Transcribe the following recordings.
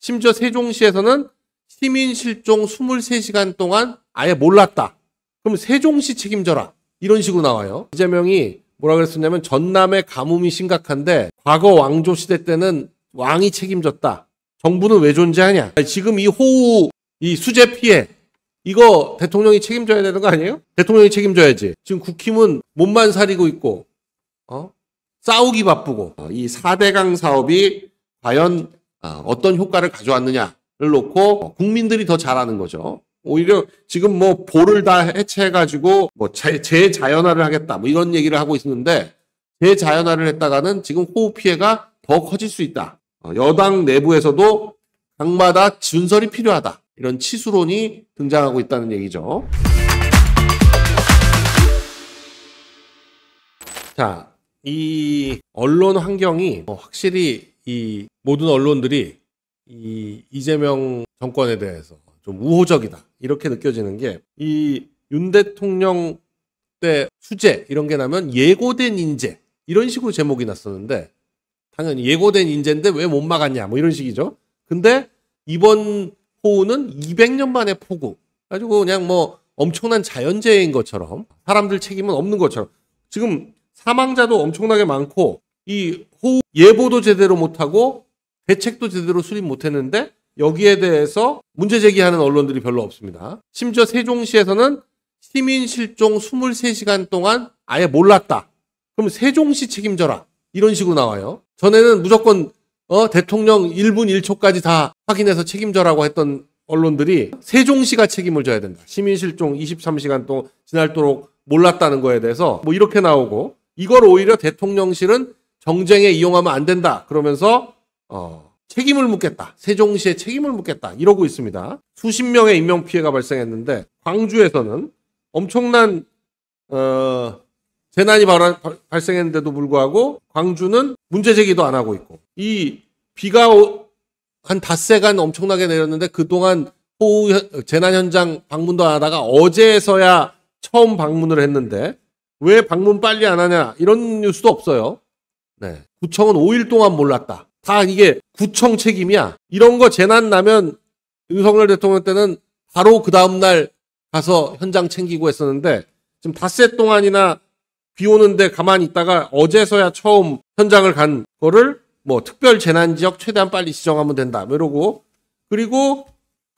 심지어 세종시에서는 시민 실종 23시간 동안 아예 몰랐다. 그럼 세종시 책임져라. 이런 식으로 나와요. 이재명이 뭐라 그랬었냐면 전남의 가뭄이 심각한데 과거 왕조 시대 때는 왕이 책임졌다. 정부는 왜 존재하냐. 지금 이 호우, 이 수재 피해 이거 대통령이 책임져야 되는 거 아니에요? 대통령이 책임져야지. 지금 국힘은 몸만 사리고 있고 싸우기 바쁘고 이 4대강 사업이 과연 어떤 효과를 가져왔느냐를 놓고 국민들이 더 잘하는 거죠. 오히려 지금 뭐 보를 다 해체해가지고 뭐 재자연화를 하겠다 뭐 이런 얘기를 하고 있는데 재자연화를 했다가는 지금 호우 피해가 더 커질 수 있다. 여당 내부에서도 당마다 준설이 필요하다. 이런 치수론이 등장하고 있다는 얘기죠. 자, 이 언론 환경이 확실히 이 모든 언론들이 이 이재명 정권에 대해서 좀 우호적이다. 이렇게 느껴지는 게 이 윤 대통령 때 수재 이런 게 나면 예고된 인재 이런 식으로 제목이 났었는데 당연히 예고된 인재인데 왜 못 막았냐 뭐 이런 식이죠. 근데 이번 호우는 200년 만의 폭우. 가지고 그냥 뭐 엄청난 자연재해인 것처럼 사람들 책임은 없는 것처럼 지금 사망자도 엄청나게 많고 이 호우 예보도 제대로 못하고 대책도 제대로 수립 못했는데 여기에 대해서 문제 제기하는 언론들이 별로 없습니다. 심지어 세종시에서는 시민 실종 23시간 동안 아예 몰랐다. 그럼 세종시 책임져라. 이런 식으로 나와요. 전에는 무조건 대통령 1분 1초까지 다 확인해서 책임져라고 했던 언론들이 세종시가 책임을 져야 된다. 시민 실종 23시간 동안 지날도록 몰랐다는 거에 대해서 뭐 이렇게 나오고 이걸 오히려 대통령실은 정쟁에 이용하면 안 된다. 그러면서 책임을 묻겠다. 세종시에 책임을 묻겠다. 이러고 있습니다. 수십 명의 인명피해가 발생했는데 광주에서는 엄청난 재난이 발생했는데도 불구하고 광주는 문제 제기도 안 하고 있고 이 비가 한 닷새간 엄청나게 내렸는데 그동안 호우 재난 현장 방문도 안 하다가 어제서야 처음 방문을 했는데 왜 방문 빨리 안 하냐 이런 뉴스도 없어요. 네. 구청은 5일 동안 몰랐다. 다 이게 구청 책임이야. 이런 거 재난 나면 윤석열 대통령 때는 바로 그 다음날 가서 현장 챙기고 했었는데 지금 닷새 동안이나 비 오는데 가만히 있다가 어제서야 처음 현장을 간 거를 뭐 특별 재난지역 최대한 빨리 지정하면 된다. 뭐 이러고 그리고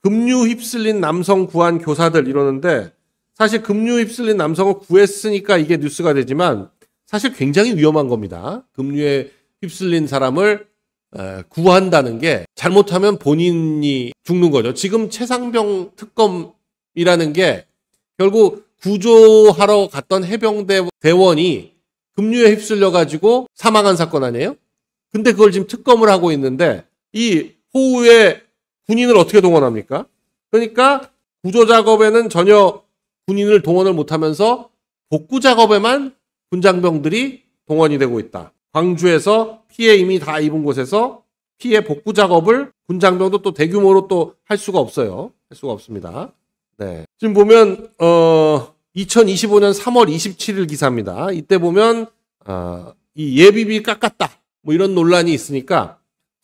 급류 휩쓸린 남성 구한 교사들 이러는데 사실 급류 휩쓸린 남성을 구했으니까 이게 뉴스가 되지만 사실 굉장히 위험한 겁니다. 급류에 휩쓸린 사람을 구한다는 게 잘못하면 본인이 죽는 거죠. 지금 최상병 특검이라는 게 결국 구조하러 갔던 해병대 대원이 급류에 휩쓸려가지고 사망한 사건 아니에요? 근데 그걸 지금 특검을 하고 있는데 이 호우에 군인을 어떻게 동원합니까? 그러니까 구조작업에는 전혀 군인을 동원을 못하면서 복구작업에만 군장병들이 동원이 되고 있다. 광주에서 피해 이미 다 입은 곳에서 피해 복구 작업을 군장병도 또 대규모로 또 할 수가 없어요. 할 수가 없습니다. 네. 지금 보면 2025년 3월 27일 기사입니다. 이때 보면 이 예비비 깎았다. 뭐 이런 논란이 있으니까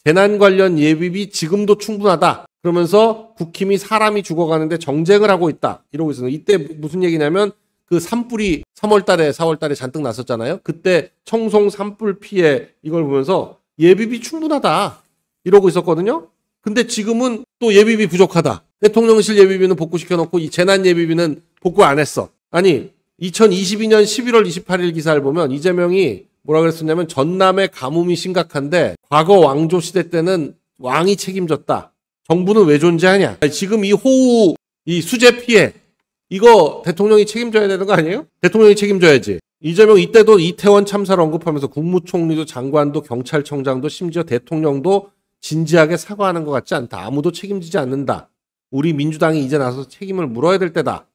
재난 관련 예비비 지금도 충분하다. 그러면서 국힘이 사람이 죽어가는데 정쟁을 하고 있다. 이러고 있어요. 이때 무슨 얘기냐면 그 산불이 3월달에 4월달에 잔뜩 났었잖아요. 그때 청송 산불 피해 이걸 보면서 예비비 충분하다 이러고 있었거든요. 근데 지금은 또 예비비 부족하다. 대통령실 예비비는 복구시켜놓고 이 재난 예비비는 복구 안 했어. 아니 2022년 11월 28일 기사를 보면 이재명이 뭐라 그랬었냐면 전남의 가뭄이 심각한데 과거 왕조 시대 때는 왕이 책임졌다. 정부는 왜 존재하냐. 지금 이 호우 이 수재 피해 이거 대통령이 책임져야 되는 거 아니에요? 대통령이 책임져야지. 이재명 이때도 이태원 참사를 언급하면서 국무총리도 장관도 경찰청장도 심지어 대통령도 진지하게 사과하는 것 같지 않다. 아무도 책임지지 않는다. 우리 민주당이 이제 나서서 책임을 물어야 될 때다.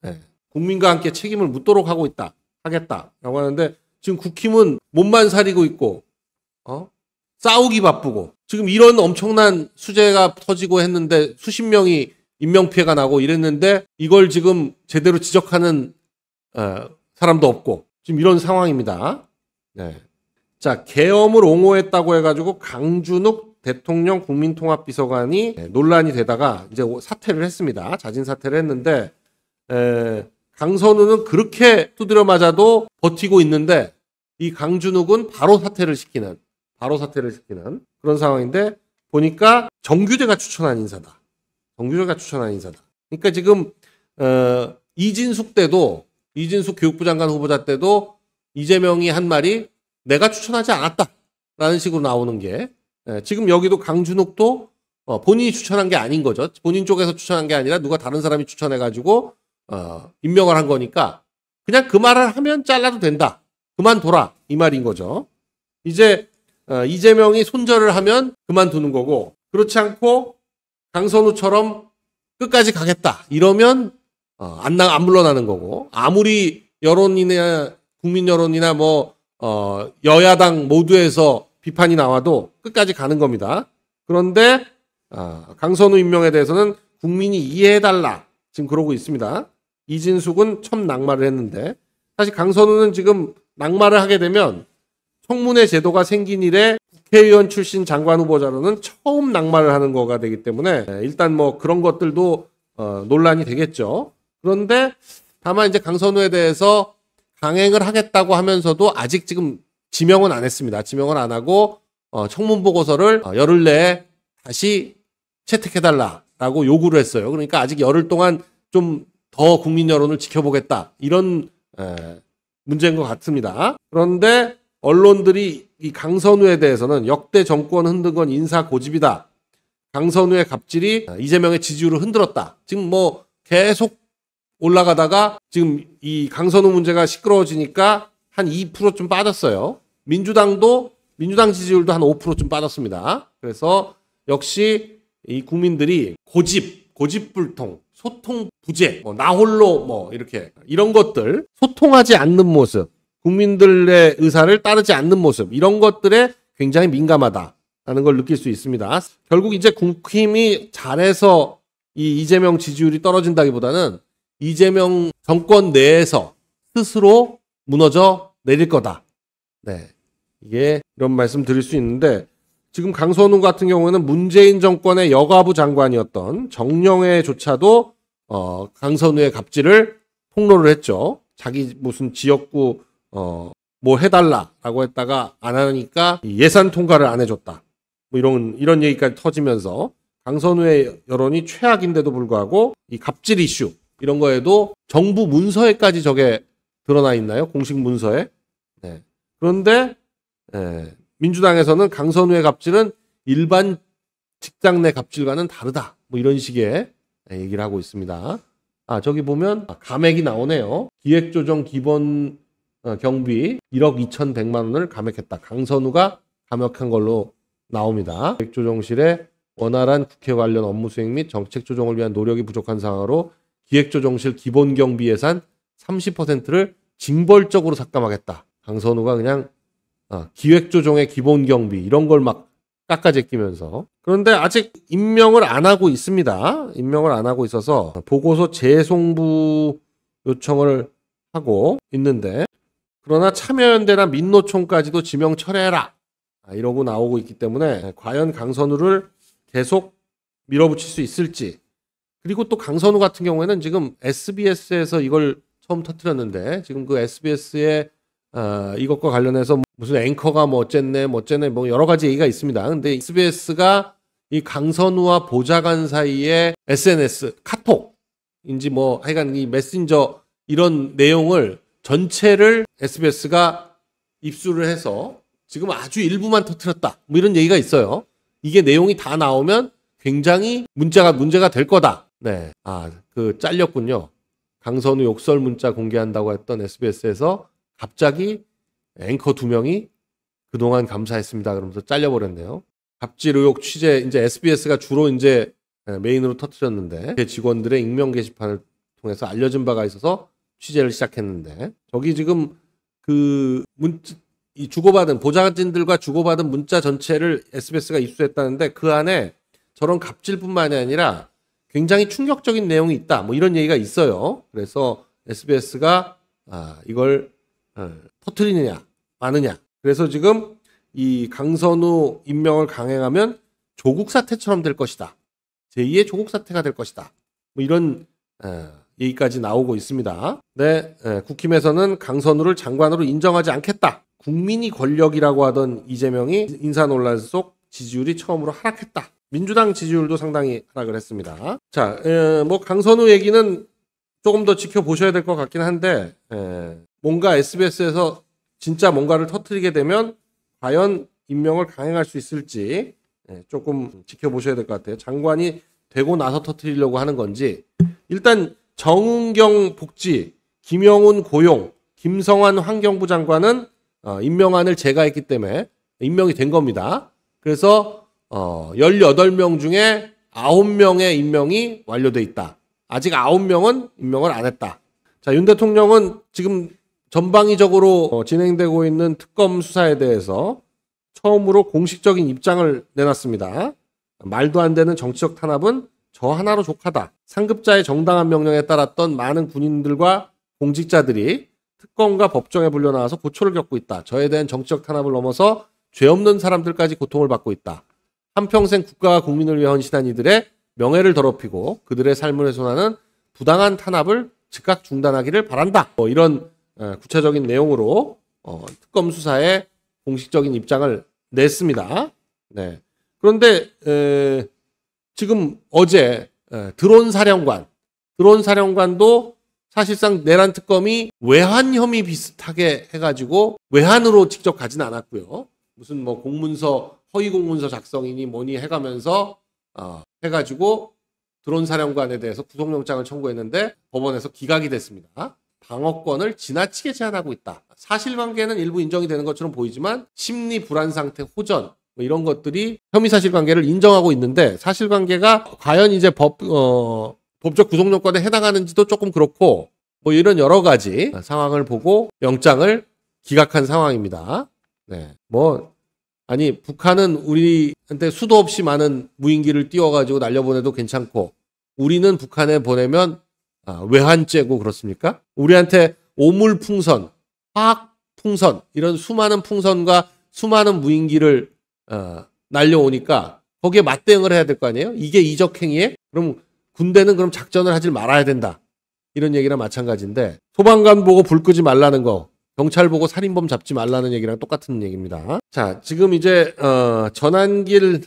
네. 국민과 함께 책임을 묻도록 하고 있다. 하겠다라고 하는데 지금 국힘은 몸만 사리고 있고 싸우기 바쁘고 지금 이런 엄청난 수재가 터지고 했는데 수십 명이 인명피해가 나고 이랬는데 이걸 지금 제대로 지적하는 사람도 없고 지금 이런 상황입니다. 네. 자, 계엄을 옹호했다고 해가지고 강준욱 대통령 국민통합비서관이 논란이 되다가 이제 사퇴를 했습니다. 자진 사퇴를 했는데 강선우는 그렇게 두드려 맞아도 버티고 있는데 이 강준욱은 바로 사퇴를 시키는 그런 상황인데 보니까 정규대가 추천한 인사다. 그러니까 지금 이진숙 교육부 장관 후보자 때도 이재명이 한 말이 내가 추천하지 않았다라는 식으로 나오는 게 지금 여기도 강준욱도 본인이 추천한 게 아닌 거죠. 본인 쪽에서 추천한 게 아니라 누가 다른 사람이 추천해가지고 임명을 한 거니까 그냥 그 말을 하면 잘라도 된다. 그만둬라 이 말인 거죠. 이제 이재명이 손절을 하면 그만두는 거고 그렇지 않고 강선우처럼 끝까지 가겠다 이러면 안 물러나는 거고 아무리 여론이나 국민 여론이나 뭐 여야당 모두에서 비판이 나와도 끝까지 가는 겁니다. 그런데 강선우 임명에 대해서는 국민이 이해해달라 지금 그러고 있습니다. 이진숙은 첫 낙마를 했는데 사실 강선우는 지금 낙마를 하게 되면 청문회 제도가 생긴 이래 국회의원 출신 장관 후보자로는 처음 낙마를 하는 거가 되기 때문에 일단 뭐 그런 것들도 논란이 되겠죠. 그런데 다만 이제 강선우에 대해서 강행을 하겠다고 하면서도 아직 지금 지명은 안 했습니다. 지명을 안 하고 청문 보고서를 열흘 내에 다시 채택해달라라고 요구를 했어요. 그러니까 아직 열흘 동안 좀 더 국민 여론을 지켜보겠다 이런 문제인 것 같습니다. 그런데 언론들이 이 강선우에 대해서는 역대 정권 흔든 건 인사 고집이다. 강선우의 갑질이 이재명의 지지율을 흔들었다. 지금 뭐 계속 올라가다가 지금 이 강선우 문제가 시끄러워지니까 한 2%좀 빠졌어요. 민주당 지지율도 한 5%좀 빠졌습니다. 그래서 역시 이 국민들이 고집불통, 소통 부재, 나 홀로 이렇게 이런 것들 소통하지 않는 모습, 국민들의 의사를 따르지 않는 모습 이런 것들에 굉장히 민감하다라는 걸 느낄 수 있습니다. 결국 이제 국힘이 잘해서 이 이재명 지지율이 떨어진다기보다는 이재명 정권 내에서 스스로 무너져 내릴 거다. 네, 이게 이런 말씀 드릴 수 있는데 지금 강선우 같은 경우에는 문재인 정권의 여가부 장관이었던 정영애조차도 강선우의 갑질을 폭로를 했죠. 자기 무슨 지역구 뭐 해달라라고 했다가 안 하니까 예산 통과를 안 해줬다. 뭐 이런 얘기까지 터지면서 강선우의 여론이 최악인데도 불구하고 이 갑질 이슈 이런 거에도 정부 문서에까지 저게 드러나 있나요? 공식 문서에. 네. 그런데 민주당에서는 강선우의 갑질은 일반 직장 내 갑질과는 다르다. 뭐 이런 식의 얘기를 하고 있습니다. 저기 보면 감액이 나오네요. 기획조정 기본 경비 1억 2,100만 원을 감액했다. 강선우가 감액한 걸로 나옵니다. 기획조정실의 원활한 국회 관련 업무 수행 및 정책 조정을 위한 노력이 부족한 상황으로 기획조정실 기본 경비 예산 30%를 징벌적으로 삭감하겠다. 강선우가 그냥 기획조정의 기본 경비 이런 걸 막 깎아제끼면서. 그런데 아직 임명을 안 하고 있습니다. 임명을 안 하고 있어서 보고서 재송부 요청을 하고 있는데 그러나 참여연대나 민노총까지도 지명 철회해라 이러고 나오고 있기 때문에 과연 강선우를 계속 밀어붙일 수 있을지. 그리고 또 강선우 같은 경우에는 지금 SBS에서 이걸 처음 터뜨렸는데 지금 그 SBS의 이것과 관련해서 무슨 앵커가 뭐 어쨌네 뭐 여러 가지 얘기가 있습니다. 근데 SBS가 이 강선우와 보좌관 사이에 SNS 카톡인지 뭐 하여간 이 메신저 이런 내용을 전체를 SBS가 입수를 해서 지금 아주 일부만 터뜨렸다 뭐 이런 얘기가 있어요. 이게 내용이 다 나오면 굉장히 문제가 될 거다. 네, 잘렸군요. 강선우 욕설 문자 공개한다고 했던 SBS에서 갑자기 앵커 2명이 그동안 감사했습니다. 그러면서 잘려버렸네요. 갑질 의혹 취재, 이제 SBS가 주로 이제 메인으로 터뜨렸는데, 제 직원들의 익명 게시판을 통해서 알려진 바가 있어서 취재를 시작했는데, 저기 지금 이 주고받은, 보좌진들과 주고받은 문자 전체를 SBS가 입수했다는데, 그 안에 저런 갑질뿐만이 아니라 굉장히 충격적인 내용이 있다. 뭐 이런 얘기가 있어요. 그래서 SBS가 이걸 터뜨리느냐 마느냐. 그래서 지금 이 강선우 임명을 강행하면 조국 사태처럼 될 것이다. 제2의 조국 사태가 될 것이다. 뭐 이런 얘기까지 나오고 있습니다. 네, 국힘에서는 강선우를 장관으로 인정하지 않겠다. 국민이 권력이라고 하던 이재명이 인사 논란 속 지지율이 처음으로 하락했다. 민주당 지지율도 상당히 하락을 했습니다. 자, 뭐 강선우 얘기는 조금 더 지켜보셔야 될 것 같긴 한데 뭔가 SBS에서 진짜 뭔가를 터뜨리게 되면 과연 임명을 강행할 수 있을지 조금 지켜보셔야 될 것 같아요. 장관이 되고 나서 터뜨리려고 하는 건지. 일단 정은경 복지, 김영훈 고용, 김성환 환경부 장관은 임명안을 제가 했기 때문에 임명이 된 겁니다. 그래서 18명 중에 9명의 임명이 완료돼 있다. 아직 9명은 임명을 안 했다. 자, 윤 대통령은 지금 전방위적으로 진행되고 있는 특검 수사에 대해서 처음으로 공식적인 입장을 내놨습니다. 말도 안 되는 정치적 탄압은 저 하나로 족하다. 상급자의 정당한 명령에 따랐던 많은 군인들과 공직자들이 특검과 법정에 불려나와서 고초를 겪고 있다. 저에 대한 정치적 탄압을 넘어서 죄 없는 사람들까지 고통을 받고 있다. 한평생 국가와 국민을 위해 헌신한 이들의 명예를 더럽히고 그들의 삶을 훼손하는 부당한 탄압을 즉각 중단하기를 바란다. 이런 구체적인 내용으로 특검 수사에 공식적인 입장을 냈습니다. 네. 그런데 지금 어제 드론 사령관도 사실상 내란 특검이 외환 혐의 비슷하게 해가지고 외환으로 직접 가진 않았고요. 무슨 뭐 공문서 허위 공문서 작성이니 뭐니 해가면서 해가지고 드론 사령관에 대해서 구속영장을 청구했는데 법원에서 기각이 됐습니다. 방어권을 지나치게 제한하고 있다. 사실관계는 일부 인정이 되는 것처럼 보이지만 심리 불안 상태, 호전 뭐 이런 것들이 혐의 사실관계를 인정하고 있는데 사실관계가 과연 이제 법적 구속요건에 해당하는지도 조금 그렇고 뭐 이런 여러 가지 상황을 보고 영장을 기각한 상황입니다. 네, 뭐 아니 북한은 우리한테 수도 없이 많은 무인기를 띄워가지고 날려보내도 괜찮고 우리는 북한에 보내면 외환죄고 그렇습니까? 우리한테 오물풍선, 화학풍선 이런 수많은 풍선과 수많은 무인기를 날려오니까 거기에 맞대응을 해야 될 거 아니에요? 이게 이적행위에? 그럼 군대는 그럼 작전을 하지 말아야 된다. 이런 얘기랑 마찬가지인데 소방관 보고 불 끄지 말라는 거, 경찰 보고 살인범 잡지 말라는 얘기랑 똑같은 얘기입니다. 자, 지금 이제 전한길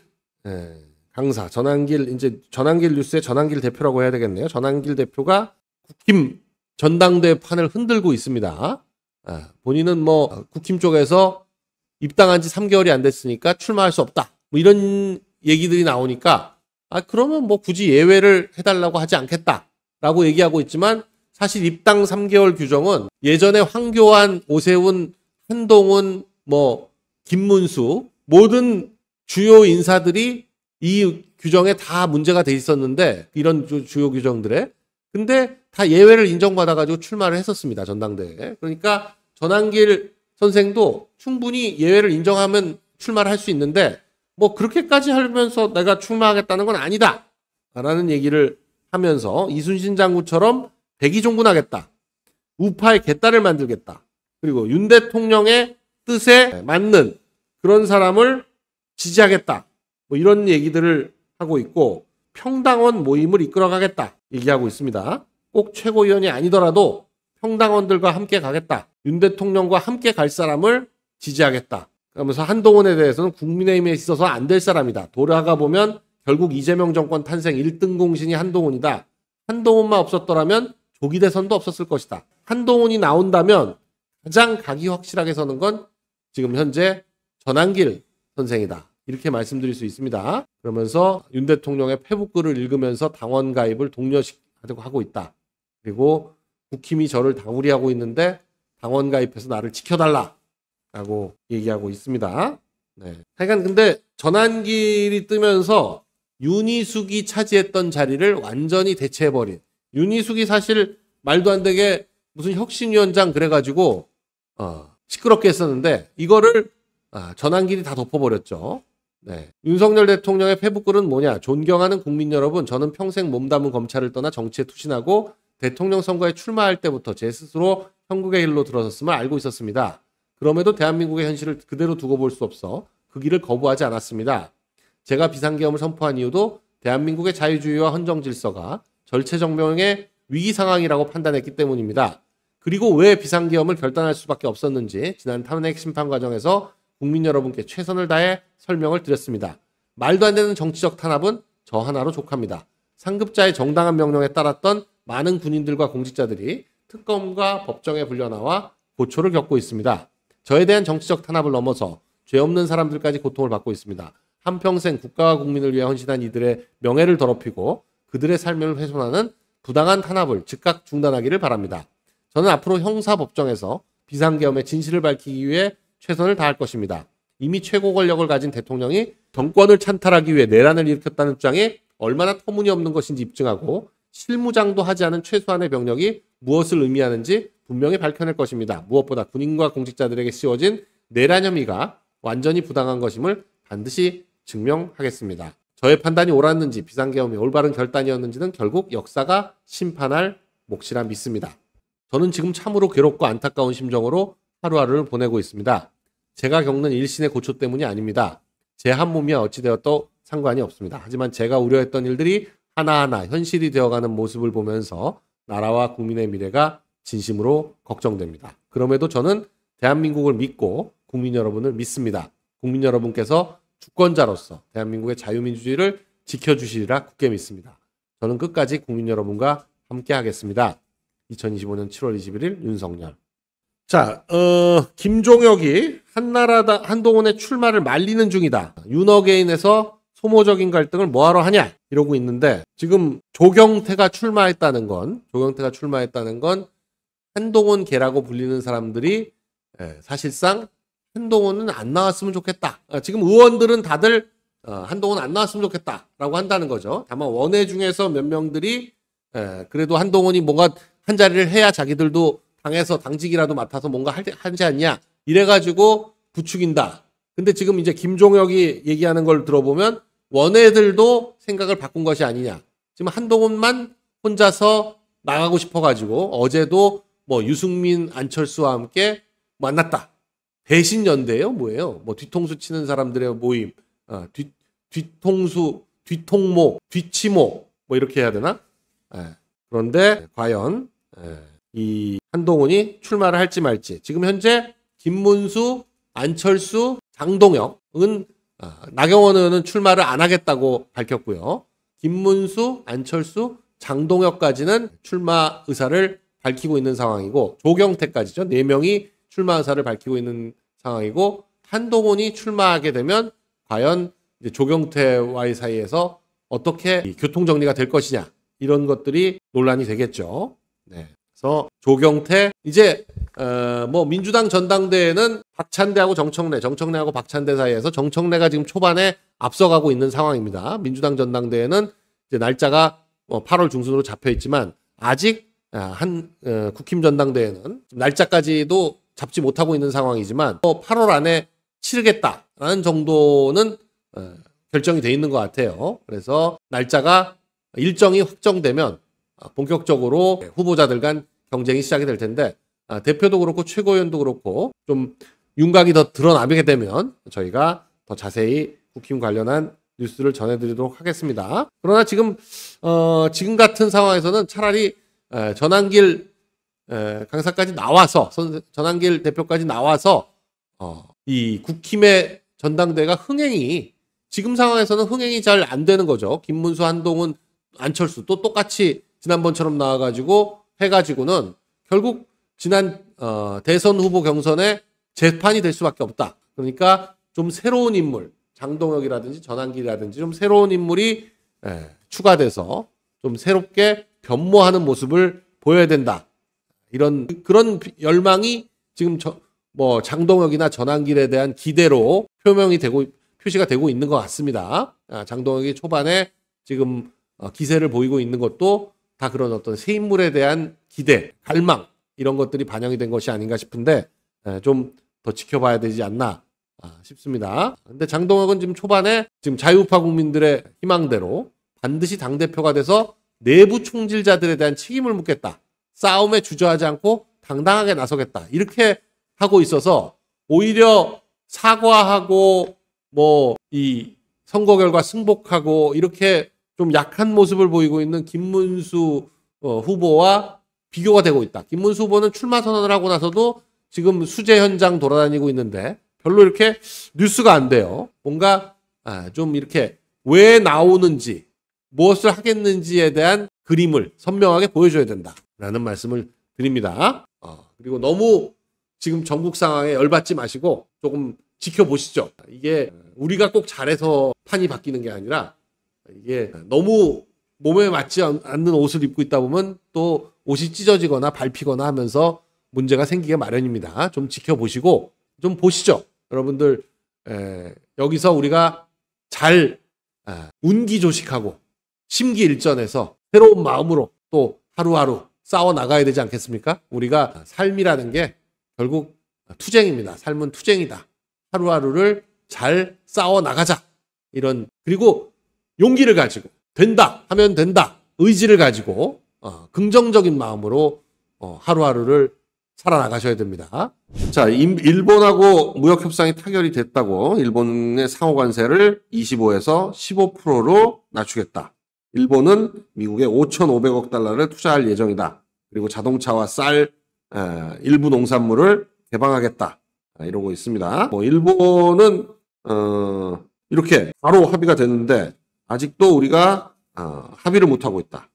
강사, 전한길 뉴스의 전한길 대표라고 해야 되겠네요. 전한길 대표가 국힘 전당대회 판을 흔들고 있습니다. 본인은 뭐 국힘 쪽에서 입당한 지 3개월이 안 됐으니까 출마할 수 없다. 뭐 이런 얘기들이 나오니까 그러면 뭐 굳이 예외를 해달라고 하지 않겠다라고 얘기하고 있지만 사실 입당 3개월 규정은 예전에 황교안, 오세훈, 한동훈, 뭐 김문수 모든 주요 인사들이 이 규정에 다 문제가 돼 있었는데 이런 주요 규정들에 근데 다 예외를 인정받아가지고 출마를 했었습니다. 전당대회에. 그러니까 전한길 선생도 충분히 예외를 인정하면 출마를 할 수 있는데 뭐 그렇게까지 하면서 내가 출마하겠다는 건 아니다 라는 얘기를 하면서 이순신 장군처럼 백의종군하겠다. 우파의 개딸을 만들겠다. 그리고 윤 대통령의 뜻에 맞는 그런 사람을 지지하겠다. 뭐 이런 얘기들을 하고 있고 평당원 모임을 이끌어가겠다 얘기하고 있습니다. 꼭 최고위원이 아니더라도 평당원들과 함께 가겠다. 윤 대통령과 함께 갈 사람을 지지하겠다. 그러면서 한동훈에 대해서는 국민의힘에 있어서 안 될 사람이다. 돌아가 보면 결국 이재명 정권 탄생 1등 공신이 한동훈이다. 한동훈만 없었더라면 조기 대선도 없었을 것이다. 한동훈이 나온다면 가장 각이 확실하게 서는 건 지금 현재 전한길 선생이다. 이렇게 말씀드릴 수 있습니다. 그러면서 윤 대통령의 페북글을 읽으면서 당원 가입을 독려하고 있다. 그리고 국힘이 저를 다우리하고 있는데 당원 가입해서 나를 지켜달라 라고 얘기하고 있습니다. 네. 하여간 근데 전한길이 뜨면서 윤희숙이 차지했던 자리를 완전히 대체해버린 윤희숙이 사실 말도 안 되게 무슨 혁신위원장 그래가지고 시끄럽게 했었는데 이거를 전한길이 다 덮어버렸죠. 네. 윤석열 대통령의 페북글은 뭐냐? 존경하는 국민 여러분, 저는 평생 몸담은 검찰을 떠나 정치에 투신하고 대통령 선거에 출마할 때부터 제 스스로 형국의 길로 들어섰음을 알고 있었습니다. 그럼에도 대한민국의 현실을 그대로 두고 볼 수 없어 그 길을 거부하지 않았습니다. 제가 비상계엄을 선포한 이유도 대한민국의 자유주의와 헌정질서가 절체절명의 위기 상황이라고 판단했기 때문입니다. 그리고 왜 비상계엄을 결단할 수밖에 없었는지 지난 탄핵 심판 과정에서 국민 여러분께 최선을 다해 설명을 드렸습니다. 말도 안 되는 정치적 탄압은 저 하나로 족합니다. 상급자의 정당한 명령에 따랐던 많은 군인들과 공직자들이 특검과 법정에 불려나와 고초를 겪고 있습니다. 저에 대한 정치적 탄압을 넘어서 죄 없는 사람들까지 고통을 받고 있습니다. 한평생 국가와 국민을 위해 헌신한 이들의 명예를 더럽히고 그들의 삶을 훼손하는 부당한 탄압을 즉각 중단하기를 바랍니다. 저는 앞으로 형사법정에서 비상계엄의 진실을 밝히기 위해 최선을 다할 것입니다. 이미 최고 권력을 가진 대통령이 정권을 찬탈하기 위해 내란을 일으켰다는 주장이 얼마나 터무니없는 것인지 입증하고 실무장도 하지 않은 최소한의 병력이 무엇을 의미하는지 분명히 밝혀낼 것입니다. 무엇보다 군인과 공직자들에게 씌워진 내란 혐의가 완전히 부당한 것임을 반드시 증명하겠습니다. 저의 판단이 옳았는지 비상계엄이 올바른 결단이었는지는 결국 역사가 심판할 몫이라 믿습니다. 저는 지금 참으로 괴롭고 안타까운 심정으로 하루하루를 보내고 있습니다. 제가 겪는 일신의 고초 때문이 아닙니다. 제 한 몸이야 어찌되었도 상관이 없습니다. 하지만 제가 우려했던 일들이 하나하나 현실이 되어가는 모습을 보면서 나라와 국민의 미래가 진심으로 걱정됩니다. 그럼에도 저는 대한민국을 믿고 국민 여러분을 믿습니다. 국민 여러분께서 주권자로서 대한민국의 자유민주주의를 지켜주시리라 굳게 믿습니다. 저는 끝까지 국민 여러분과 함께 하겠습니다. 2025년 7월 21일 윤석열. 자, 김종혁이 한동훈의 출마를 말리는 중이다. 윤어게인에서 소모적인 갈등을 뭐하러 하냐 이러고 있는데 지금 조경태가 출마했다는 건 한동훈계라고 불리는 사람들이 사실상 한동훈은 안 나왔으면 좋겠다. 지금 의원들은 다들 한동훈 안 나왔으면 좋겠다라고 한다는 거죠. 다만 원외 중에서 몇 명들이 그래도 한동훈이 뭔가 한 자리를 해야 자기들도 당에서 당직이라도 맡아서 뭔가 하지 않냐 이래가지고 부추긴다. 근데 지금 이제 김종혁이 얘기하는 걸 들어보면 원외들도 생각을 바꾼 것이 아니냐. 지금 한동훈만 혼자서 나가고 싶어가지고 어제도 뭐 유승민, 안철수와 함께 만났다. 대신연대예요? 뭐예요? 뭐 뒤통수 치는 사람들의 모임, 뒤통모, 뒤치모 뭐 이렇게 해야 되나? 그런데 과연 이 한동훈이 출마를 할지 말지. 지금 현재 김문수, 안철수, 장동혁은 나경원 의원은 출마를 안 하겠다고 밝혔고요. 김문수, 안철수, 장동혁까지는 출마 의사를 밝히고 있는 상황이고 조경태까지죠. 4명이 출마 의사를 밝히고 있는 상황이고 한동훈이 출마하게 되면 과연 이제 조경태와의 사이에서 어떻게 교통정리가 될 것이냐 이런 것들이 논란이 되겠죠. 네. 그래서 조경태 이제 뭐 민주당 전당대회는 박찬대하고 정청래하고 박찬대 사이에서 정청래가 지금 초반에 앞서가고 있는 상황입니다. 민주당 전당대회는 이제 날짜가 8월 중순으로 잡혀 있지만 아직 국힘 전당대회는 날짜까지도 잡지 못하고 있는 상황이지만 8월 안에 치르겠다라는 정도는 결정이 돼 있는 것 같아요. 그래서 날짜가 일정이 확정되면 본격적으로 후보자들 간 경쟁이 시작이 될 텐데 대표도 그렇고 최고위원도 그렇고 좀 윤곽이 더 드러나게 되면 저희가 더 자세히 국힘 관련한 뉴스를 전해드리도록 하겠습니다. 그러나 지금 같은 상황에서는 차라리 전한길 강사까지 나와서 전한길 대표까지 나와서 이 국힘의 전당대회가 흥행이 지금 상황에서는 흥행이 잘 안 되는 거죠. 김문수, 한동훈, 안철수 또 똑같이 지난번처럼 나와가지고 해가지고는 결국 지난 대선 후보 경선에 재판이 될 수밖에 없다. 그러니까 좀 새로운 인물, 장동혁이라든지 전한길이라든지 좀 새로운 인물이 추가돼서 좀 새롭게 변모하는 모습을 보여야 된다. 그런 열망이 지금 장동혁이나 전한길에 대한 기대로 표시가 되고 있는 것 같습니다. 장동혁이 초반에 지금 기세를 보이고 있는 것도 다 그런 어떤 새 인물에 대한 기대, 갈망 이런 것들이 반영이 된 것이 아닌가 싶은데 좀 더 지켜봐야 되지 않나 싶습니다. 근데 장동혁은 지금 초반에 지금 자유우파 국민들의 희망대로 반드시 당대표가 돼서 내부 총질자들에 대한 책임을 묻겠다. 싸움에 주저하지 않고 당당하게 나서겠다. 이렇게 하고 있어서 오히려 사과하고 이 선거 결과 승복하고 이렇게 좀 약한 모습을 보이고 있는 김문수 후보와 비교가 되고 있다. 김문수 후보는 출마 선언을 하고 나서도 지금 수재 현장 돌아다니고 있는데 별로 이렇게 뉴스가 안 돼요. 뭔가 좀 이렇게 왜 나오는지 무엇을 하겠는지에 대한 그림을 선명하게 보여줘야 된다라는 말씀을 드립니다. 그리고 너무 지금 전국 상황에 열받지 마시고 조금 지켜보시죠. 이게 우리가 꼭 잘해서 판이 바뀌는 게 아니라 이게 너무 몸에 맞지 않는 옷을 입고 있다 보면 또 옷이 찢어지거나 밟히거나 하면서 문제가 생기게 마련입니다. 좀 지켜보시고 좀 보시죠. 여러분들 여기서 우리가 잘 운기조식하고 심기일전해서 새로운 마음으로 또 하루하루 싸워 나가야 되지 않겠습니까? 우리가 삶이라는 게 결국 투쟁입니다. 삶은 투쟁이다. 하루하루를 잘 싸워 나가자. 그리고 용기를 가지고 된다 하면 된다. 의지를 가지고 긍정적인 마음으로 하루하루를 살아나가셔야 됩니다. 자, 일본하고 무역 협상이 타결이 됐다고 일본의 상호 관세를 25에서 15%로 낮추겠다. 일본은 미국에 5,500억 달러를 투자할 예정이다. 그리고 자동차와 쌀, 일부 농산물을 개방하겠다. 이러고 있습니다. 일본은 이렇게 바로 합의가 됐는데 아직도 우리가 합의를 못하고 있다.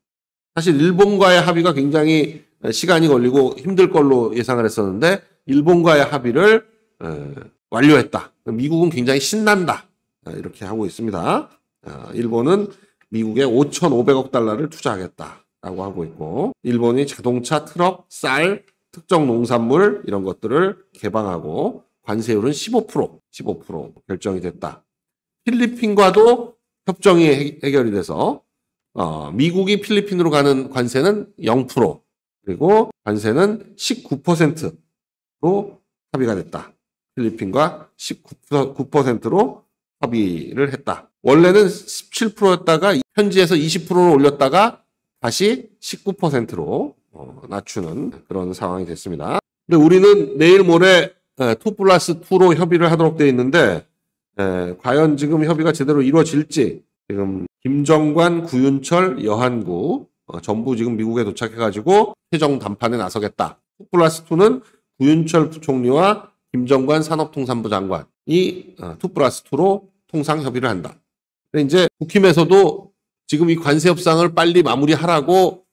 사실 일본과의 합의가 굉장히 시간이 걸리고 힘들 걸로 예상을 했었는데 일본과의 합의를 완료했다. 미국은 굉장히 신난다. 이렇게 하고 있습니다. 일본은 미국에 5,500억 달러를 투자하겠다라고 하고 있고 일본이 자동차, 트럭, 쌀, 특정 농산물 이런 것들을 개방하고 관세율은 15% 결정이 됐다. 필리핀과도 협정이 해결이 돼서 미국이 필리핀으로 가는 관세는 0% 그리고 관세는 19%로 합의가 됐다. 필리핀과 19%로 합의를 했다. 원래는 17%였다가 현지에서 20%로 올렸다가 다시 19%로 낮추는 그런 상황이 됐습니다. 근데 우리는 내일 모레 2+2로 협의를 하도록 되어 있는데 과연 지금 협의가 제대로 이루어질지 지금 김정관, 구윤철, 여한구 전부 지금 미국에 도착해가지고 최종談判에 나서겠다. 2+2는 구윤철 부총리와 김정관 산업통상부 장관이 2+2로 통상 협의를 한다. 근데 이제 국힘에서도 지금 이 관세 협상을 빨리 마무리하라고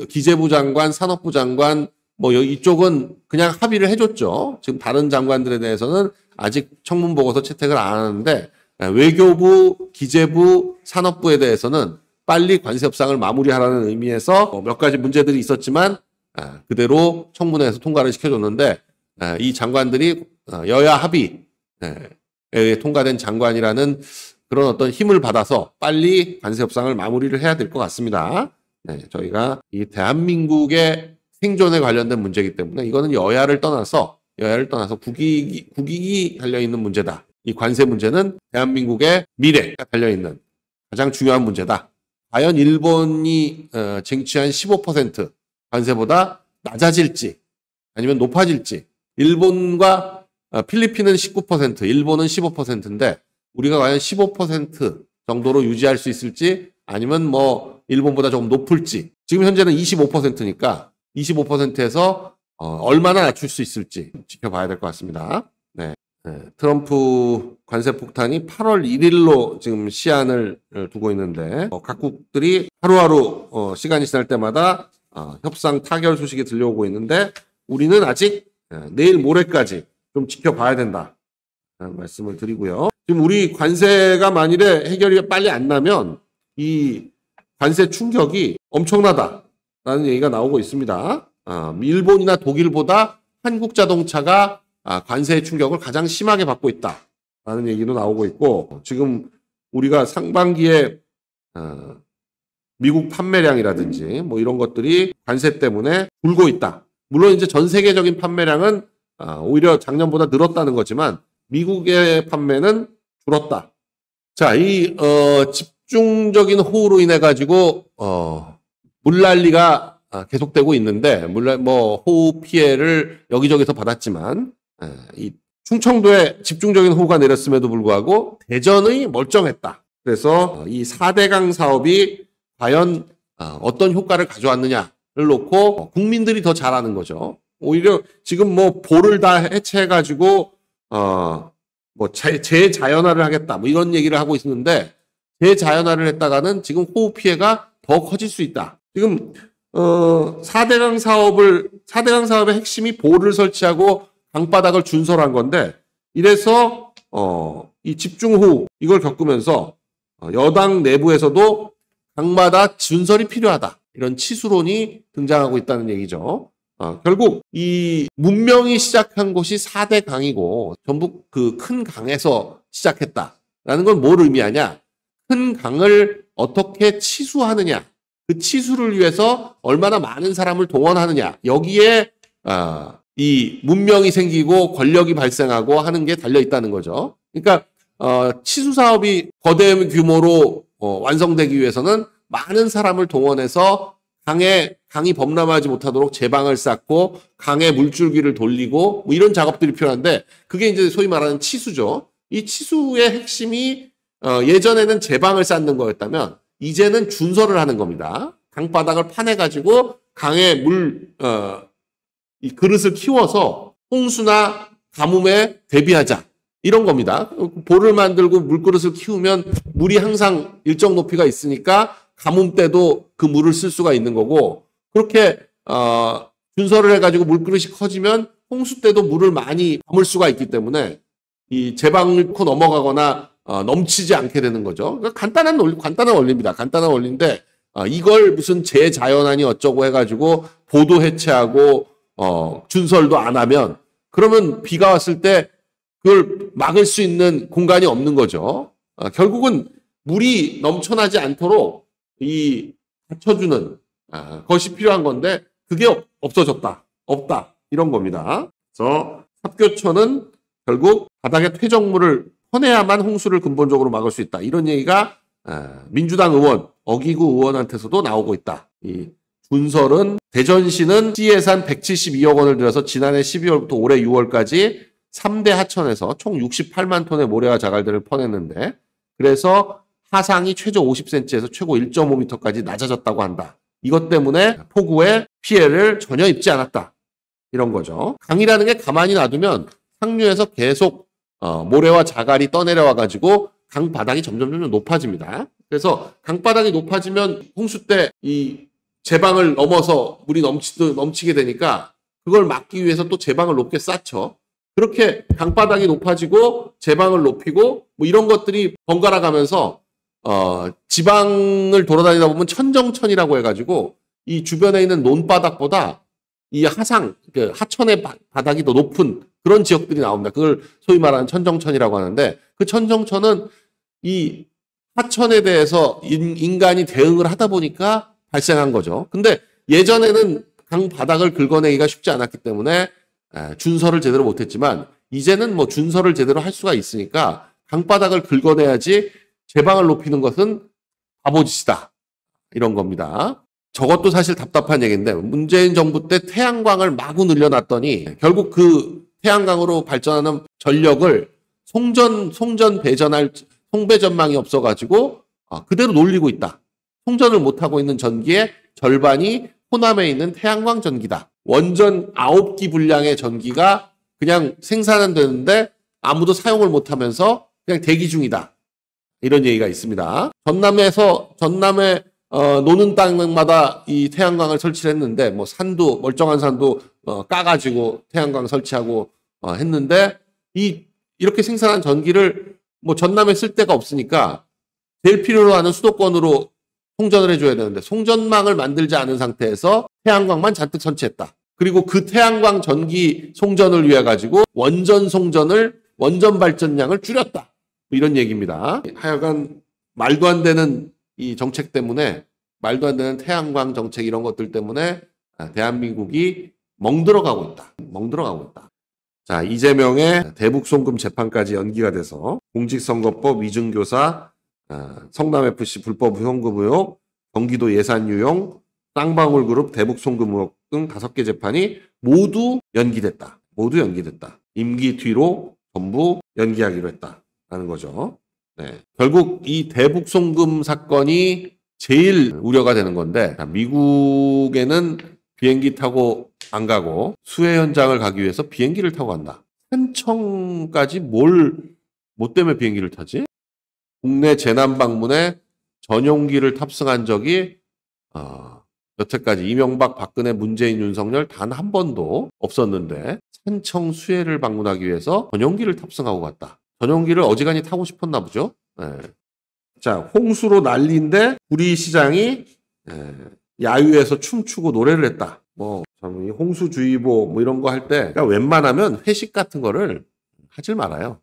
기재부 장관, 산업부 장관 이쪽은 그냥 합의를 해줬죠. 지금 다른 장관들에 대해서는 아직 청문 보고서 채택을 안 하는데 외교부, 기재부, 산업부에 대해서는 빨리 관세 협상을 마무리하라는 의미에서 몇 가지 문제들이 있었지만 그대로 청문회에서 통과를 시켜줬는데 이 장관들이 여야 합의에 통과된 장관이라는 그런 어떤 힘을 받아서 빨리 관세 협상을 마무리를 해야 될 것 같습니다. 저희가 이 대한민국의 생존에 관련된 문제이기 때문에 이거는 여야를 떠나서 국익이 달려있는 문제다. 이 관세 문제는 대한민국의 미래가 달려있는 가장 중요한 문제다. 과연 일본이 쟁취한 15% 관세보다 낮아질지 아니면 높아질지 일본과 필리핀은 19%, 일본은 15%인데 우리가 과연 15% 정도로 유지할 수 있을지 아니면 일본보다 조금 높을지 지금 현재는 25%니까 25%에서 얼마나 낮출 수 있을지 지켜봐야 될 것 같습니다. 트럼프 관세 폭탄이 8월 1일로 지금 시한을 두고 있는데 각국들이 하루하루 시간이 지날 때마다 협상 타결 소식이 들려오고 있는데 우리는 아직 내일 모레까지 좀 지켜봐야 된다 말씀을 드리고요. 지금 우리 관세가 만일에 해결이 빨리 안 나면 이 관세 충격이 엄청나다라는 얘기가 나오고 있습니다. 일본이나 독일보다 한국 자동차가 관세의 충격을 가장 심하게 받고 있다라는 얘기도 나오고 있고 지금 우리가 상반기에 미국 판매량이라든지 이런 것들이 관세 때문에 줄고 있다. 물론 이제 전 세계적인 판매량은 오히려 작년보다 늘었다는 거지만 미국의 판매는 줄었다. 자, 이 집중적인 호우로 인해 가지고 물난리가 계속되고 있는데 물론 호우 피해를 여기저기서 받았지만 이 충청도에 집중적인 호우가 내렸음에도 불구하고 대전이 멀쩡했다. 그래서 이 4대강 사업이 과연 어떤 효과를 가져왔느냐를 놓고 국민들이 더 잘 아는 거죠. 오히려 지금 뭐 보를 다 해체해가지고 뭐 재자연화를 하겠다 뭐 이런 얘기를 하고 있는데 재자연화를 했다가는 지금 호우 피해가 더 커질 수 있다. 지금 4대강 사업의 핵심이 보를 설치하고 강바닥을 준설한 건데 이래서 이 집중호우 이걸 겪으면서 여당 내부에서도 강마다 준설이 필요하다. 이런 치수론이 등장하고 있다는 얘기죠. 결국 이 문명이 시작한 곳이 4대 강이고 전부 그 큰 강에서 시작했다라는 건 뭘 의미하냐? 큰 강을 어떻게 치수하느냐? 그 치수를 위해서 얼마나 많은 사람을 동원하느냐? 여기에 이 문명이 생기고 권력이 발생하고 하는 게 달려 있다는 거죠. 그러니까 치수 사업이 거대 규모로 완성되기 위해서는 많은 사람을 동원해서 강이 범람하지 못하도록 제방을 쌓고 강에 물줄기를 돌리고 뭐 이런 작업들이 필요한데 그게 이제 소위 말하는 치수죠. 이 치수의 핵심이 예전에는 제방을 쌓는 거였다면 이제는 준설을 하는 겁니다. 강바닥을 파내가지고 강에 이 그릇을 키워서 홍수나 가뭄에 대비하자. 이런 겁니다. 볼을 만들고 물그릇을 키우면 물이 항상 일정 높이가 있으니까 가뭄 때도 그 물을 쓸 수가 있는 거고 그렇게 준설을 해가지고 물그릇이 커지면 홍수 때도 물을 많이 담을 수가 있기 때문에 이 제방을 코 넘어가거나 넘치지 않게 되는 거죠. 그러니까 간단한 원리입니다. 간단한 원리인데 이걸 무슨 재자연환이 어쩌고 해가지고 보도 해체하고 준설도 안 하면 그러면 비가 왔을 때 그걸 막을 수 있는 공간이 없는 거죠. 결국은 물이 넘쳐나지 않도록 이 받쳐주는 것이 필요한 건데 그게 없어졌다. 없다. 이런 겁니다. 그래서 삽교천은 결국 바닥에 퇴적물을 퍼내야만 홍수를 근본적으로 막을 수 있다. 이런 얘기가 민주당 의원, 어기구 의원한테서도 나오고 있다. 이 준설은 대전시는 시예산 172억 원을 들여서 지난해 12월부터 올해 6월까지 3대 하천에서 총 68만 톤의 모래와 자갈들을 퍼냈는데 그래서 하상이 최저 50cm에서 최고 1.5m까지 낮아졌다고 한다. 이것 때문에 폭우에 피해를 전혀 입지 않았다. 이런 거죠. 강이라는 게 가만히 놔두면 상류에서 계속 모래와 자갈이 떠내려와가지고 강 바닥이 점점 높아집니다. 그래서 강바닥이 높아지면 홍수 때 이 제방을 넘어서 물이 넘치게 되니까 그걸 막기 위해서 또 제방을 높게 쌓죠. 그렇게 강바닥이 높아지고 제방을 높이고 뭐 이런 것들이 번갈아 가면서 지방을 돌아다니다 보면 천정천이라고 해가지고 이 주변에 있는 논바닥보다 이 하천의 바닥이 더 높은 그런 지역들이 나옵니다. 그걸 소위 말하는 천정천이라고 하는데 그 천정천은 이 하천에 대해서 인간이 대응을 하다 보니까 발생한 거죠. 근데 예전에는 강 바닥을 긁어내기가 쉽지 않았기 때문에 준설을 제대로 못했지만 이제는 뭐 준설을 제대로 할 수가 있으니까 강바닥을 긁어내야지 제방을 높이는 것은 바보짓이다. 이런 겁니다. 저것도 사실 답답한 얘기인데 문재인 정부 때 태양광을 마구 늘려놨더니 결국 그 태양광으로 발전하는 전력을 배전할 송배전망이 없어가지고 그대로 놀리고 있다. 송전을 못하고 있는 전기의 절반이 호남에 있는 태양광 전기다. 원전 9기 분량의 전기가 그냥 생산은 되는데 아무도 사용을 못하면서 그냥 대기 중이다. 이런 얘기가 있습니다. 전남에 노는 땅마다 이 태양광을 설치를 했는데 뭐 멀쩡한 산도 까가지고 태양광 설치하고 했는데 이렇게 생산한 전기를 뭐 전남에 쓸 데가 없으니까 제일 필요로 하는 수도권으로 송전을 해줘야 되는데 송전망을 만들지 않은 상태에서 태양광만 잔뜩 설치했다. 그리고 그 태양광 전기 송전을 위해 가지고 원전 발전량을 줄였다. 이런 얘기입니다. 하여간 말도 안 되는 이 정책 때문에 말도 안 되는 태양광 정책 이런 것들 때문에 대한민국이 멍들어가고 있다. 자, 이재명의 대북송금 재판까지 연기가 돼서 공직선거법 위증교사, 성남FC 불법 현금 의혹, 경기도 예산유용, 쌍방울그룹 대북송금 의혹 등 5개 재판이 모두 연기됐다. 임기 뒤로 전부 연기하기로 했다라는 거죠. 네. 결국 이 대북 송금 사건이 제일 우려가 되는 건데, 미국에는 비행기 타고 안 가고 수해 현장을 가기 위해서 비행기를 타고 간다. 산청까지 뭐 때문에 비행기를 타지? 국내 재난 방문에 전용기를 탑승한 적이 여태까지 이명박, 박근혜, 문재인, 윤석열 단 한 번도 없었는데 산청 수해를 방문하기 위해서 전용기를 탑승하고 갔다. 전용기를 어지간히 타고 싶었나 보죠. 네. 자, 홍수로 난리인데 구리시장이 야유에서 춤추고 노래를 했다. 참, 이 홍수주의보 뭐 이런 거 할 때, 그러니까 웬만하면 회식 같은 거를 하질 말아요.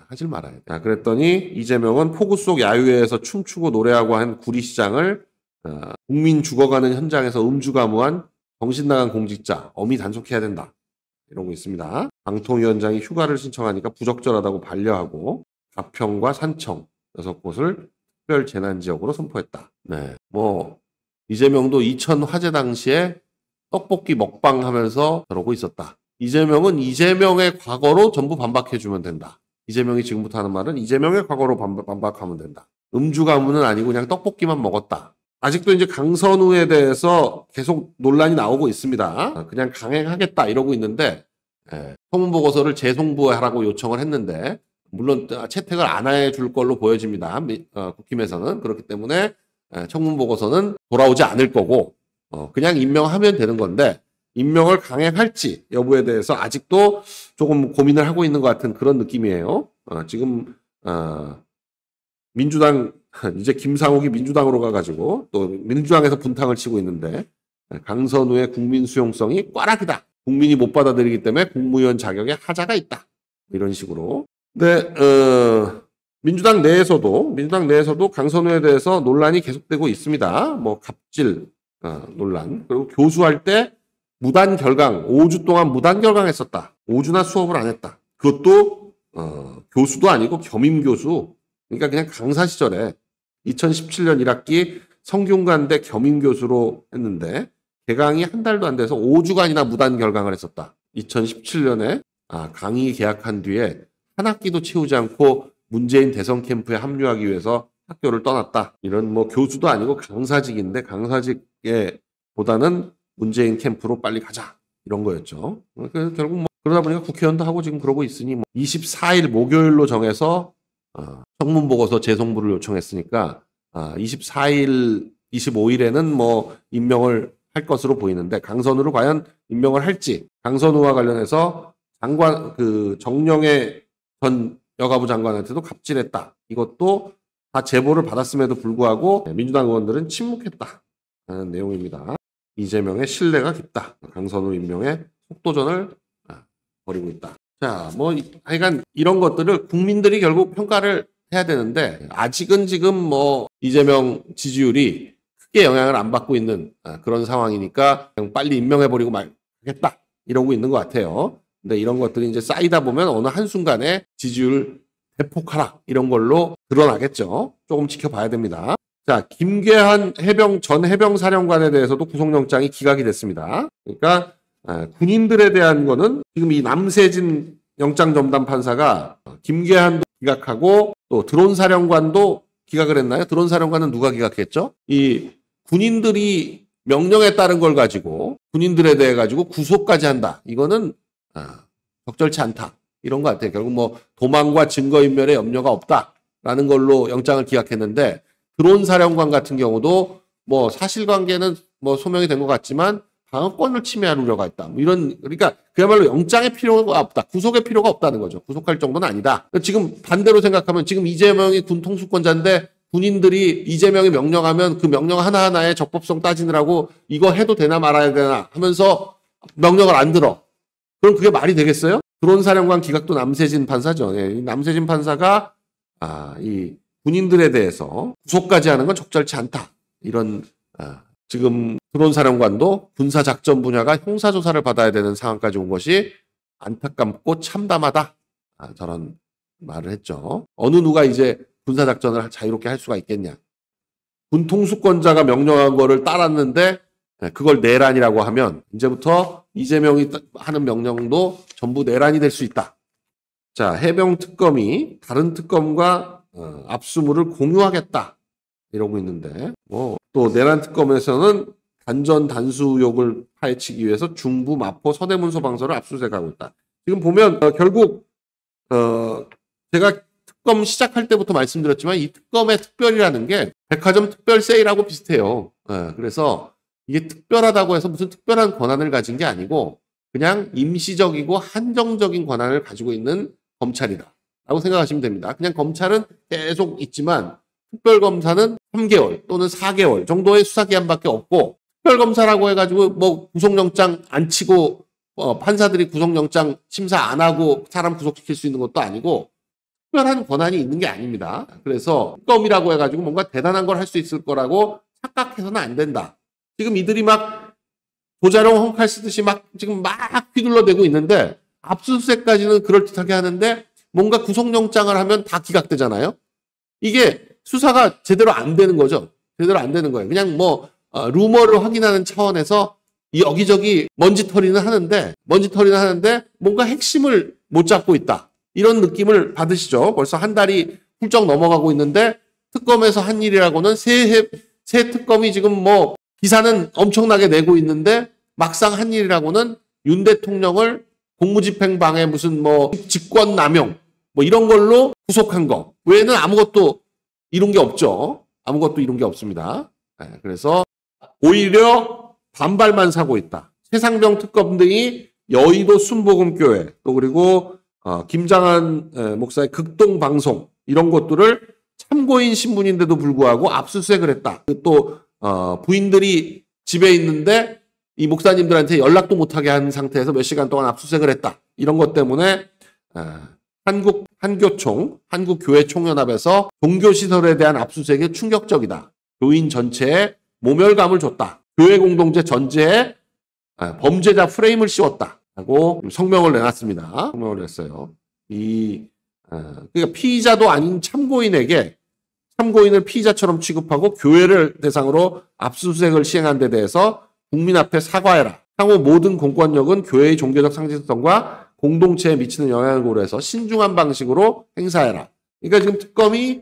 하질 말아요. 자, 그랬더니 이재명은 폭우 속 야유회에서 춤추고 노래하고 한 구리시장을 국민 죽어가는 현장에서 음주가무한 정신나간 공직자, 엄히 단속해야 된다. 이러고 있습니다. 방통위원장이 휴가를 신청하니까 부적절하다고 반려하고 가평과 산청 6곳을 특별 재난지역으로 선포했다. 네, 이재명도 2000 화재 당시에 떡볶이 먹방 하면서 저러고 있었다. 이재명은 이재명의 과거로 전부 반박해주면 된다. 이재명이 지금부터 하는 말은 이재명의 과거로 반박하면 된다. 음주 가문은 아니고 그냥 떡볶이만 먹었다. 아직도 이제 강선우에 대해서 계속 논란이 나오고 있습니다. 그냥 강행하겠다 이러고 있는데 청문보고서를 재송부하라고 요청을 했는데 물론 채택을 안 해줄 걸로 보여집니다. 국힘에서는. 그렇기 때문에 청문보고서는 돌아오지 않을 거고 그냥 임명하면 되는 건데 임명을 강행할지 여부에 대해서 아직도 조금 고민을 하고 있는 것 같은 그런 느낌이에요. 지금 민주당 이제 김상욱이 민주당으로 가가지고 또 민주당에서 분탕을 치고 있는데 강선우의 국민 수용성이 꽈락이다. 국민이 못 받아들이기 때문에 국무위원 자격에 하자가 있다. 이런 식으로. 근데 민주당 내에서도 강선우에 대해서 논란이 계속되고 있습니다. 갑질 논란. 그리고 교수할 때 무단 결강, 5주 동안 무단 결강했었다. 5주나 수업을 안 했다. 그것도 교수도 아니고 겸임교수. 그러니까 그냥 강사 시절에 2017년 1학기 성균관대 겸임교수로 했는데 개강이 한 달도 안 돼서 5주간이나 무단 결강을 했었다. 2017년에 강의 계약한 뒤에 한 학기도 채우지 않고 문재인 대선 캠프에 합류하기 위해서 학교를 떠났다. 이런 교수도 아니고 강사직인데 강사직에 보다는 문재인 캠프로 빨리 가자. 이런 거였죠. 그래서 결국 그러다 보니까 국회의원도 하고 지금 그러고 있으니 24일 목요일로 정해서 청문보고서 재송부를 요청했으니까 24일, 25일에는 임명을 할 것으로 보이는데 강선우를 과연 임명을 할지 강선우와 관련해서 정영애 전 여가부 장관한테도 갑질했다. 이것도 다 제보를 받았음에도 불구하고 민주당 의원들은 침묵했다는 내용입니다. 이재명의 신뢰가 깊다. 강선우 임명에 속도전을 벌이고 있다. 자, 하여간 이런 것들을 국민들이 결국 평가를 해야 되는데 아직은 지금 이재명 지지율이 크게 영향을 안 받고 있는 그런 상황이니까 그냥 빨리 임명해버리고 말겠다 이러고 있는 것 같아요. 근데 이런 것들이 이제 쌓이다 보면 어느 한순간에 지지율 대폭 하락 이런 걸로 드러나겠죠. 조금 지켜봐야 됩니다. 자, 김계한 전 해병사령관에 대해서도 구속영장이 기각이 됐습니다. 그러니까 군인들에 대한 거는 지금 이 남세진 영장전담 판사가 김계한도 기각하고 또 드론사령관도 기각을 했나요? 드론사령관은 누가 기각했죠? 이 군인들이 명령에 따른 걸 가지고 군인들에 대해 가지고 구속까지 한다. 이거는 적절치 않다. 이런 것 같아요. 결국 도망과 증거인멸에 염려가 없다라는 걸로 영장을 기각했는데 드론사령관 같은 경우도 사실관계는 소명이 된 것 같지만 방어권을 침해할 우려가 있다. 그러니까 그야말로 영장의 필요가 없다. 구속의 필요가 없다는 거죠. 구속할 정도는 아니다. 지금 반대로 생각하면 지금 이재명이 군 통수권자인데 군인들이 이재명이 명령하면 그 명령 하나하나의 적법성 따지느라고 이거 해도 되나 말아야 되나 하면서 명령을 안 들어. 그럼 그게 말이 되겠어요? 드론사령관 기각도 남세진 판사죠. 이 남세진 판사가 이 군인들에 대해서 구속까지 하는 건 적절치 않다. 이런 지금 드론사령관도 군사작전 분야가 형사조사를 받아야 되는 상황까지 온 것이 안타깝고 참담하다. 저런 말을 했죠. 어느 누가 이제 군사작전을 자유롭게 할 수가 있겠냐. 군 통수권자가 명령한 거를 따랐는데 그걸 내란이라고 하면 이제부터 이재명이 하는 명령도 전부 내란이 될 수 있다. 자, 해병 특검이 다른 특검과 압수물을 공유하겠다 이러고 있는데, 뭐 또 내란 특검에서는 단전 단수 의혹을 파헤치기 위해서 중부 마포 서대문 소방서를 압수수색하고 있다. 지금 보면 결국 제가 특검 시작할 때부터 말씀드렸지만 이 특검의 특별이라는 게 백화점 특별 세일하고 비슷해요. 그래서 이게 특별하다고 해서 무슨 특별한 권한을 가진 게 아니고 그냥 임시적이고 한정적인 권한을 가지고 있는 검찰이다 라고 생각하시면 됩니다. 그냥 검찰은 계속 있지만 특별검사는 3개월 또는 4개월 정도의 수사기한밖에 없고, 특별검사라고 해가지고 뭐 구속영장 안 치고 판사들이 구속영장 심사 안 하고 사람 구속시킬 수 있는 것도 아니고 특별한 권한이 있는 게 아닙니다. 그래서 특검이라고 해가지고 뭔가 대단한 걸 할 수 있을 거라고 착각해서는 안 된다. 지금 이들이 막 도자령 헝칼 쓰듯이 지금 휘둘러대고 있는데 압수수색까지는 그럴듯하게 하는데 뭔가 구속영장을 하면 다 기각되잖아요. 이게 수사가 제대로 안 되는 거죠. 제대로 안 되는 거예요. 그냥 뭐 루머를 확인하는 차원에서 여기저기 먼지털이는 하는데 뭔가 핵심을 못 잡고 있다. 이런 느낌을 받으시죠. 벌써 한 달이 훌쩍 넘어가고 있는데 특검에서 한 일이라고는 새 특검이 지금 뭐 기사는 엄청나게 내고 있는데 막상 한 일이라고는 윤 대통령을 공무집행방해 무슨 뭐 직권남용 뭐 이런 걸로 구속한 거 외에는 아무것도 이룬 게 없죠. 아무것도 이룬 게 없습니다. 그래서 오히려 반발만 사고 있다. 최상병 특검 등이 여의도 순복음교회 또 그리고 김장한 목사의 극동방송 이런 것들을 참고인 신분인데도 불구하고 압수수색을 했다. 또 부인들이 집에 있는데 이 목사님들한테 연락도 못하게 한 상태에서 몇 시간 동안 압수수색을 했다. 이런 것 때문에 한국교회총연합에서 종교시설에 대한 압수수색이 충격적이다. 교인 전체에 모멸감을 줬다. 교회 공동체 전체에 범죄자 프레임을 씌웠다. 라고 성명을 내놨습니다. 성명을 냈어요. 그러니까 피의자도 아닌 참고인에게 참고인을 피의자처럼 취급하고 교회를 대상으로 압수수색을 시행한 데 대해서 국민 앞에 사과해라. 향후 모든 공권력은 교회의 종교적 상징성과 공동체에 미치는 영향을 고려해서 신중한 방식으로 행사해라. 그러니까 지금 특검이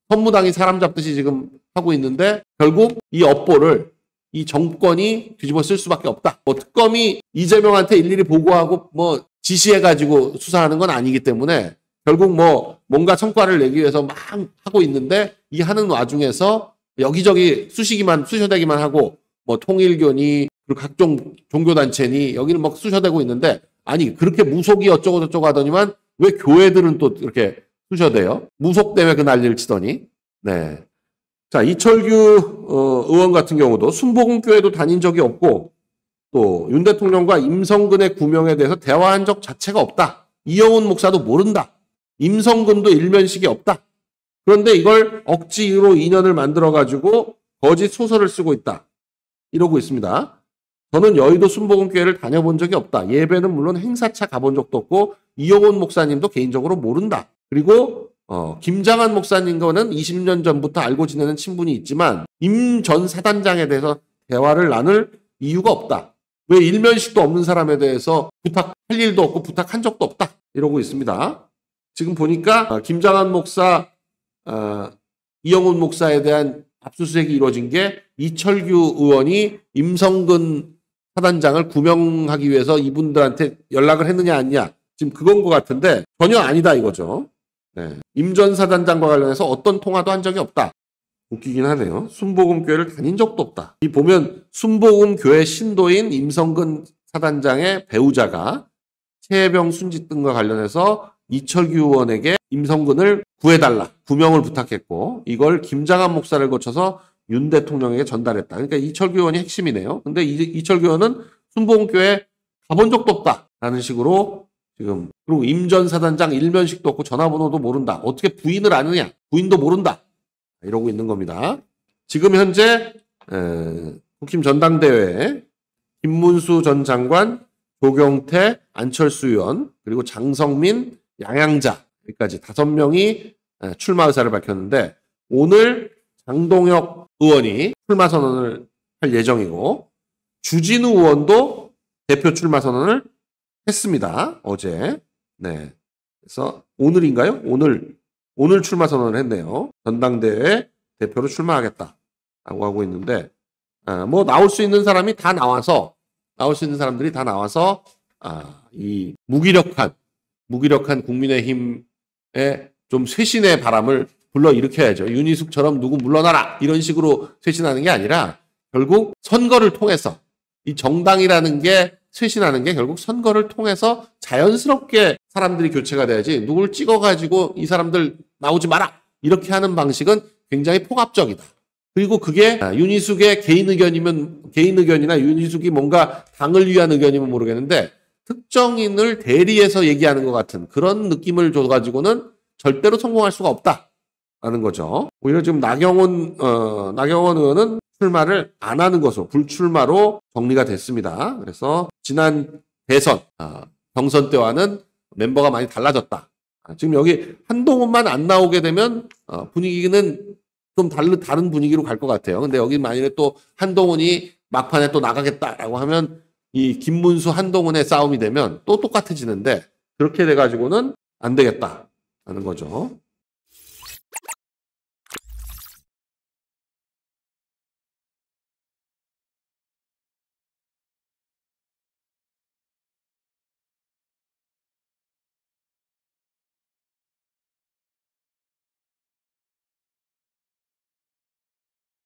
선무당이 사람 잡듯이 지금 하고 있는데 결국 이 업보를 이 정권이 뒤집어 쓸 수밖에 없다. 뭐 특검이 이재명한테 일일이 보고하고 뭐 지시해가지고 수사하는 건 아니기 때문에 결국 뭐 뭔가 성과를 내기 위해서 막 하고 있는데 이 하는 와중에서 여기저기 쑤셔대기만 하고 뭐 통일교니 그리고 각종 종교단체니 여기를 막 쑤셔대고 있는데 아니 그렇게 무속이 어쩌고 저쩌고 하더니만 왜 교회들은 또 이렇게 쑤셔대요? 무속 때문에 그 난리를 치더니. 네. 자, 이철규 의원 같은 경우도 순복음교회도 다닌 적이 없고 또 윤 대통령과 임성근의 구명에 대해서 대화한 적 자체가 없다. 이영훈 목사도 모른다. 임성근도 일면식이 없다. 그런데 이걸 억지로 인연을 만들어가지고 거짓 소설을 쓰고 있다. 이러고 있습니다. 저는 여의도 순복음교회를 다녀본 적이 없다. 예배는 물론 행사차 가본 적도 없고 이영훈 목사님도 개인적으로 모른다. 그리고 김장한 목사님과는 20년 전부터 알고 지내는 친분이 있지만 임 전 사단장에 대해서 대화를 나눌 이유가 없다. 왜 일면식도 없는 사람에 대해서 부탁할 일도 없고 부탁한 적도 없다. 이러고 있습니다. 지금 보니까 김장한 목사, 이영훈 목사에 대한 압수수색이 이루어진 게 이철규 의원이 임성근 사단장을 구명하기 위해서 이분들한테 연락을 했느냐 아니냐 지금 그건 것 같은데 전혀 아니다 이거죠. 네. 임 전 사단장과 관련해서 어떤 통화도 한 적이 없다. 웃기긴 하네요. 순복음교회를 다닌 적도 없다. 이 보면 순복음교회 신도인 임성근 사단장의 배우자가 최혜병 순직 등과 관련해서 이철규 의원에게 임성근을 구해달라. 구명을 부탁했고 이걸 김장한 목사를 거쳐서 윤 대통령에게 전달했다. 그러니까 이철규 의원이 핵심이네요. 근데 이철규 의원은 순복음교회 가본 적도 없다. 라는 식으로 지금 그리고 임 전 사단장 일면식도 없고 전화번호도 모른다. 어떻게 부인을 아느냐. 부인도 모른다. 이러고 있는 겁니다. 지금 현재 국힘 전당대회에 김문수 전 장관, 조경태, 안철수 의원, 그리고 장성민, 양양자 여기까지 5명이 출마 의사를 밝혔는데 오늘 장동혁 의원이 출마 선언을 할 예정이고 주진우 의원도 대표 출마 선언을 했습니다. 어제. 네. 그래서 오늘인가요? 오늘 출마 선언을 했네요. 전당대회 대표로 출마하겠다라고 하고 있는데, 뭐 나올 수 있는 사람들이 다 나와서 이 무기력한 국민의힘에 좀 쇄신의 바람을 불러일으켜야죠. 윤희숙처럼 누구 물러나라 이런 식으로 쇄신하는 게 아니라 결국 선거를 통해서 이 정당이라는 게 쇄신하는 게 결국 선거를 통해서 자연스럽게 사람들이 교체가 돼야지 누굴 찍어가지고 이 사람들 나오지 마라 이렇게 하는 방식은 굉장히 폭압적이다. 그리고 그게 윤희숙의 개인 의견이나 윤희숙이 뭔가 당을 위한 의견이면 모르겠는데 특정인을 대리해서 얘기하는 것 같은 그런 느낌을 줘가지고는 절대로 성공할 수가 없다라는 거죠. 오히려 지금 나경원 의원은 출마를 안 하는 것으로 불출마로 정리가 됐습니다. 그래서 지난 대선 경선 때와는 멤버가 많이 달라졌다. 지금 여기 한동훈만 안 나오게 되면 분위기는 좀 다른 분위기로 갈 것 같아요. 근데 여기 만일에 또 한동훈이 막판에 또 나가겠다라고 하면 이 김문수 한동훈의 싸움이 되면 또 똑같아지는데 그렇게 돼가지고는 안 되겠다라는 거죠.